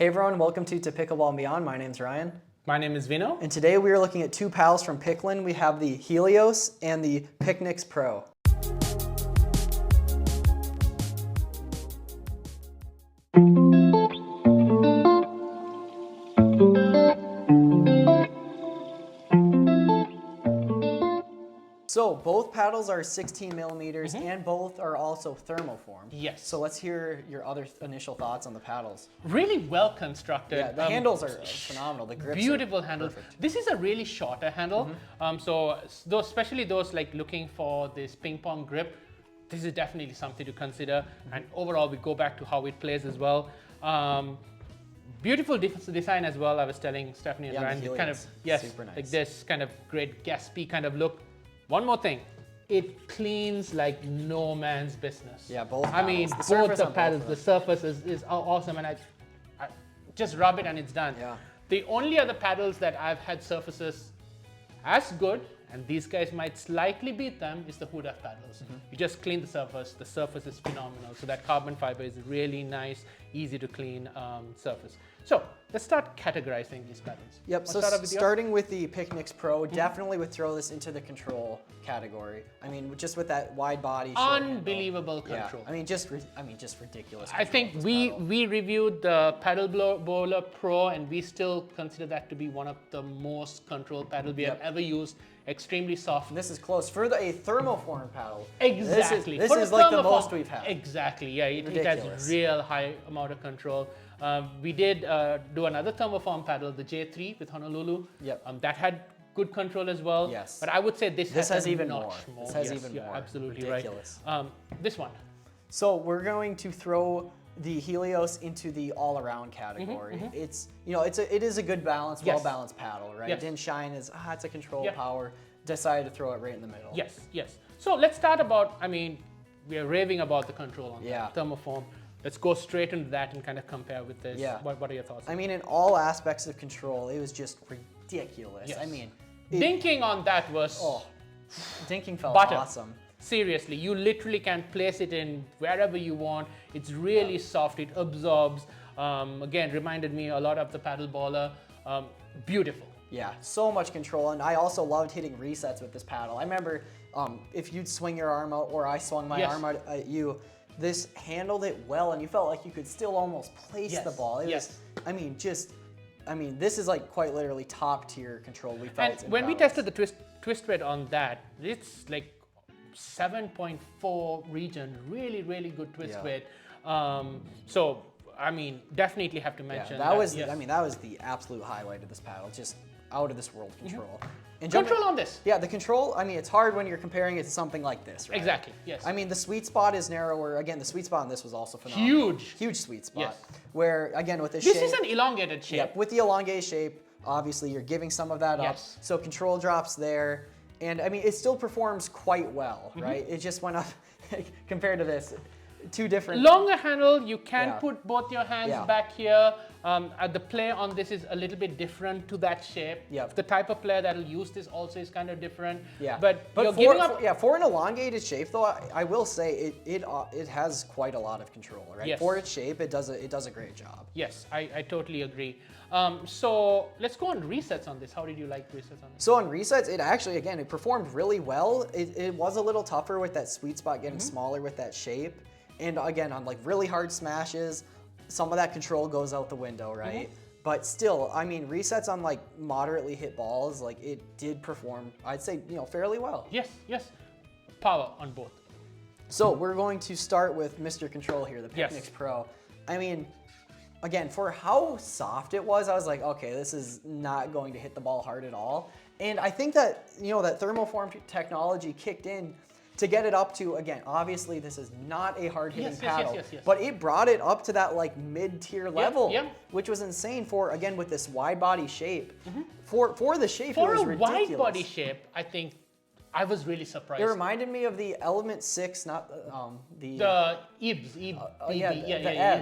Hey everyone, welcome to Pickleball and Beyond. My name's Ryan. My name is Vino. And today we are looking at two paddles from Pickln. We have the Helios and the PikNixPro. So both paddles are 16 millimeters and both are also thermoformed. Yes. So let's hear your other initial thoughts on the paddles. Really well constructed. Yeah, the handles are phenomenal. The grips beautiful are handles. perfect. This is a really shorter handle. So those, especially those like looking for this ping pong grip, this is definitely something to consider. And overall, we go back to how it plays as well. Beautiful design as well. I was telling Stephanie and Ryan, kind of super nice. Like this kind of great gaspy kind of look. One more thing, it cleans like no man's business. Yeah, both paddles. I mean, both the paddles, the surface is awesome, and I just rub it and it's done. Yeah. The only other paddles that I've had surfaces as good, and these guys might slightly beat them, is the Huda paddles. You just clean the surface is phenomenal. So that carbon fiber is a really nice, easy to clean surface. So let's start categorizing these paddles. Yep, so starting with the PikNixPro, definitely would throw this into the control category. I mean, just with that wide body. Unbelievable control. Yeah, I mean, just ridiculous. I think we reviewed the Paddle Bowler Pro, and we still consider that to be one of the most controlled paddles we have ever used. Extremely soft. And this is close for a thermoform paddle. Exactly. This is like the most we've had. Exactly. Yeah, it has real high amount of control. We did do another thermoform paddle, the J3 with Honolulu. Yep. That had good control as well. Yes. But I would say this has even more. This has even more. Absolutely ridiculous. Right. This one. So we're going to throw the Helios into the all-around category. It's it is a good balance, well-balanced paddle, right? Yes. Didn't shine as it's a control power. Decided to throw it right in the middle. Yes, yes. So let's start about. I mean, we are raving about the control on that thermoform. Let's go straight into that and kind of compare with this. Yeah. What are your thoughts? I mean, in all aspects of control, it was just ridiculous. Yes. I mean, dinking on that was dinking felt butter. awesome. Seriously, you literally can place it in wherever you want. It's really soft. It absorbs. Again, reminded me a lot of the paddle baller. Beautiful. Yeah, so much control, and I also loved hitting resets with this paddle. I remember if you'd swing your arm out or I swung my arm out at you, this handled it well, and you felt like you could still almost place the ball. It was, I mean, this is like quite literally top tier control we felt. And when we tested the twist rate on that, it's like 7.4 region, really good twist rate. So I mean, definitely have to mention that was that was the absolute highlight of this paddle, just out of this world control. And control on this. Yeah, the control, I mean, it's hard when you're comparing it to something like this, right? Exactly, yes. I mean, the sweet spot is narrower. Again, the sweet spot on this was also phenomenal. Huge sweet spot. Yes. Where, again, with this shape. This is an elongated shape. Yep, with the elongated shape, obviously you're giving some of that up. So control drops there. And I mean, it still performs quite well, right? It just went up compared to this. Two different. Longer handle, you can put both your hands back here. The play on this is a little bit different to that shape. The type of player that'll use this also is kind of different. Yeah. But you're for, giving up. For an elongated shape, though, I will say it has quite a lot of control, right? Yes. For its shape, it does a great job. Yes, I totally agree. So let's go on resets on this. How did you like resets on this? So on resets, it actually, again, it performed really well. It was a little tougher with that sweet spot getting smaller with that shape. And again, on like really hard smashes, some of that control goes out the window, right? But still, I mean, resets on like moderately hit balls, like it did perform, I'd say, fairly well. Yes. Power on both. So we're going to start with Mr. Control here, the PikNixPro. I mean, again, for how soft it was, I was like, okay, this is not going to hit the ball hard at all. And I think that, that thermoform technology kicked in to get it up to, again, obviously this is not a hard-hitting paddle, but it brought it up to that like mid-tier level, which was insane for, again, with this wide body shape. For the shape, it was ridiculous. For a wide body shape, I think I was really surprised. It reminded me of the Element 6, not the Ebbs.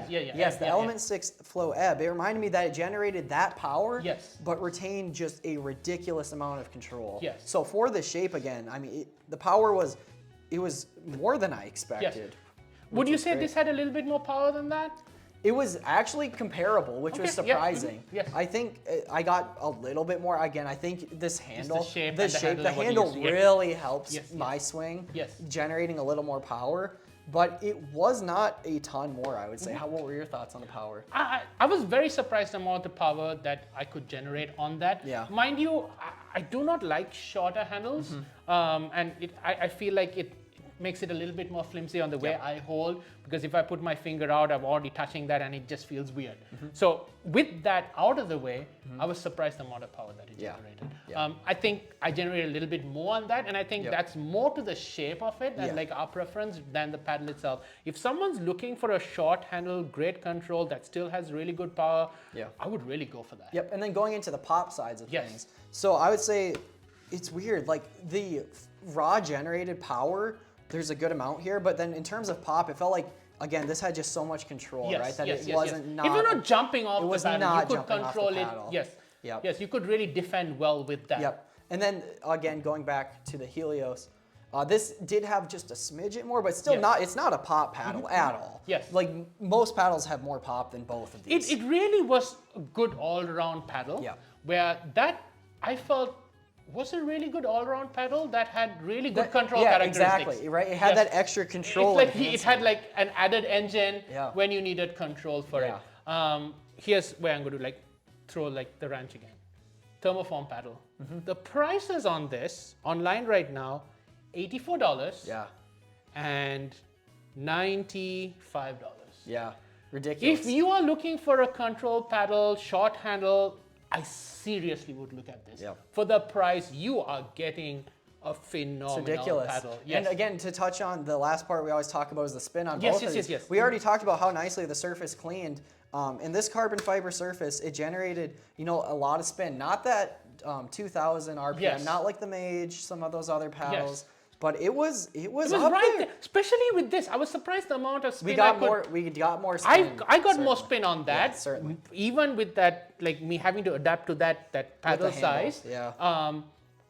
Yes, the Element 6 Flow Ebb. It reminded me that it generated that power, but retained just a ridiculous amount of control. So for the shape, again, I mean, the power was, it was more than I expected. Would you say this had a little bit more power than that? It was actually comparable, which was surprising. Yes. I think I got a little bit more. Again, I think this handle, the handle really helps my swing, Yes. generating a little more power. But it was not a ton more, I would say. What were your thoughts on the power? I was very surprised about the power that I could generate on that. Yeah. Mind you, I do not like shorter handles, and I feel like it makes it a little bit more flimsy on the way I hold, because if I put my finger out, I'm already touching that and it just feels weird. So with that out of the way, I was surprised the amount of power that it generated. I think I generated a little bit more on that, and I think that's more to the shape of it and like our preference than the paddle itself. If someone's looking for a short handle, great control that still has really good power, I would really go for that. Yep, and then going into the pop sides of things. So I would say it's weird, like the raw generated power, there's a good amount here, but then in terms of pop, it felt like, again, this had just so much control, right? That it wasn't If you're not jumping off the paddle, you could jumping control off the it. paddle. Yes, you could really defend well with that. Yep. And then again, going back to the Helios, this did have just a smidget more, but still not. It's not a pop paddle at all. Yes. Like most paddles have more pop than both of these. It really was a good all-around paddle. Yeah. Where that I felt was a really good all-around paddle that had really good control characteristics. Exactly. Right. It had that extra control. It's like it had like an added engine when you needed control for it. Here's where I'm going to like throw like the wrench again. Thermoform paddle. The prices on this online right now, $84. Yeah. And $95. Yeah. Ridiculous. If you are looking for a control paddle, short handle, I seriously would look at this. Yep. For the price, you are getting a phenomenal paddle. Yes. And again, to touch on the last part we always talk about is the spin on both of these. Yes. We already talked about how nicely the surface cleaned. In this carbon fiber surface, it generated, a lot of spin. Not that 2,000 RPM, not like the Mage, some of those other paddles. But it was up right there. Especially with this, I was surprised the amount of spin We got more spin. I got more spin on that. Yeah, certainly. Even with that, like me having to adapt to that paddle size. Yeah.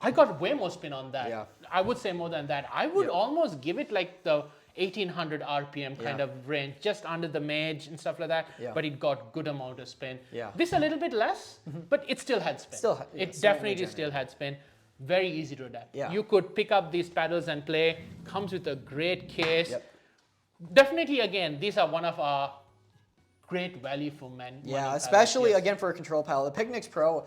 I got way more spin on that. Yeah. I would say more than that. I would almost give it like the 1800 RPM kind of range, just under the Mage and stuff like that. Yeah. But it got good amount of spin. Yeah. This a little bit less, but it still had spin. It definitely still had spin. Very easy to adapt. Yeah. You could pick up these paddles and play. Comes with a great case. Yep. Definitely, again, these are one of our great value for men. Yeah, especially again for a control paddle. The PikNixPro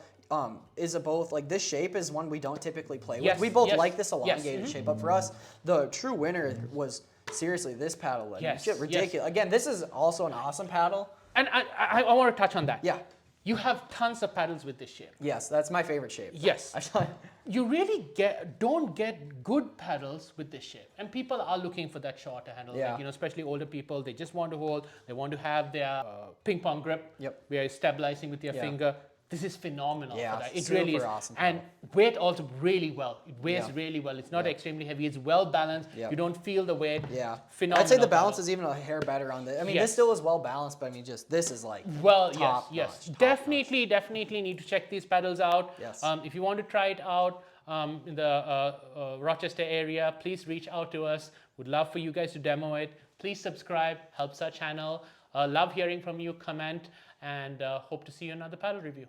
is a both, like this shape is one we don't typically play with. We both like this elongated shape, but for us, the true winner was seriously this paddle. Ridiculous. Again, this is also an awesome paddle. And I want to touch on that. Yeah. You have tons of paddles with this shape. Yes, that's my favorite shape. Yes. You really don't get good paddles with this shape. And people are looking for that shorter handle. Yeah. Like, especially older people, they just want to hold, they want to have their ping pong grip. Yep. Where you're stabilizing with your finger. This is phenomenal for that. It really is. Awesome and weight also really well. It weighs really well. It's not extremely heavy. It's well balanced. You don't feel the weight. Yeah. Phenomenal. I'd say the balance is even a hair better on this. I mean, this still is well balanced, but I mean, just this is like top notch. Definitely need to check these paddles out. Yes. If you want to try it out in the Rochester area, please reach out to us. Would love for you guys to demo it. Please subscribe. Helps our channel. Love hearing from you. Comment. And hope to see you in another paddle review.